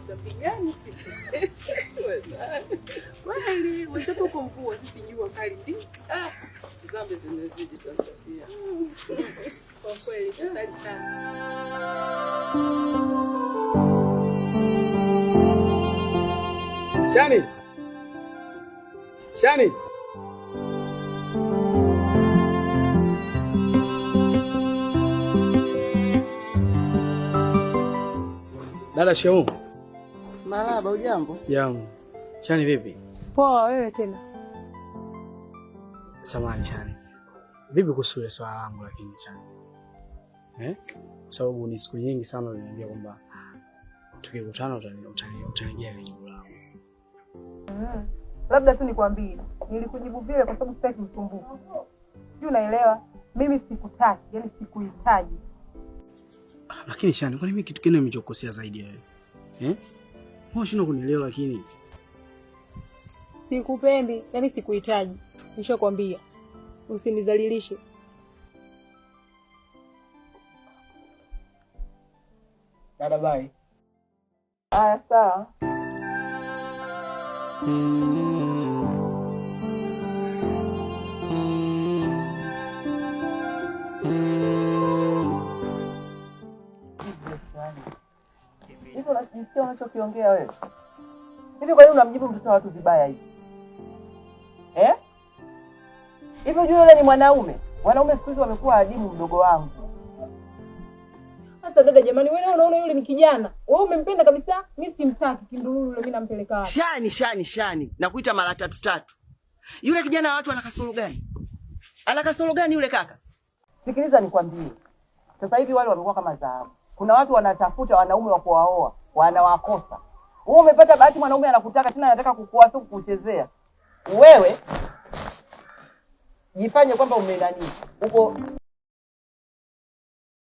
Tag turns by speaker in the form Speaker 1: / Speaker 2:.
Speaker 1: watapigana sisi. Kweli, wenzetu huko mvua sisi jua kali ndi. Zambe zinazidi Tanzania. Kwa kweli, asante sana.
Speaker 2: Shani! Shani! Dada Shau.
Speaker 1: Marahaba, ujambo?
Speaker 2: Sijambo. Shani vipi?
Speaker 3: Poa, wewe tena.
Speaker 2: Samahani Shani. Vipi kuhusu ile swala langu lakini Shani? Kwa sababu ni siku nyingi sana uliniambia kwamba tukikutana utanijia ile jibu langu.
Speaker 3: Labda tu nikwambie, nilikujibu vile kwa sababu sitaki msumbufu. Sio, unaelewa? Mimi sikutaki, yani sikuhitaji.
Speaker 2: Lakini Shani, kwani mimi kitu gani nimechokosea zaidi wewe? Mbona shino kunielewa lakini?
Speaker 3: Sikupendi, yani sikuhitaji. Nishakwambia. Usinizalilishe.
Speaker 2: Dada bye.
Speaker 1: Haya sawa. Hivi unasikia unachokiongea wewe? Hivi kwa nini unamjibu mtoto wa watu vibaya hivi? Hivi unajua yule ni mwanaume? Wanaume siku hizi wamekuwa adimu mdogo wangu.
Speaker 3: Hata dada jamani, wewe unaona yule ni kijana. Wewe umempenda kabisa? Mimi simtaki, kindululu yule mimi nampeleka wapi?
Speaker 4: Shani. Nakuita mara 3. Yule kijana wa watu ana kasoro gani? Ana kasoro gani yule kaka?
Speaker 1: Sikiliza nikwambie. Sasa hivi wale wamekuwa kama dhahabu. Kuna watu wanatafuta wanaume wa kuwaoa, wanawakosa. Wewe umepata bahati mwanaume anakutaka tena anataka kukuoa tu kukuchezea. Wewe jifanye kwamba umenani. Uko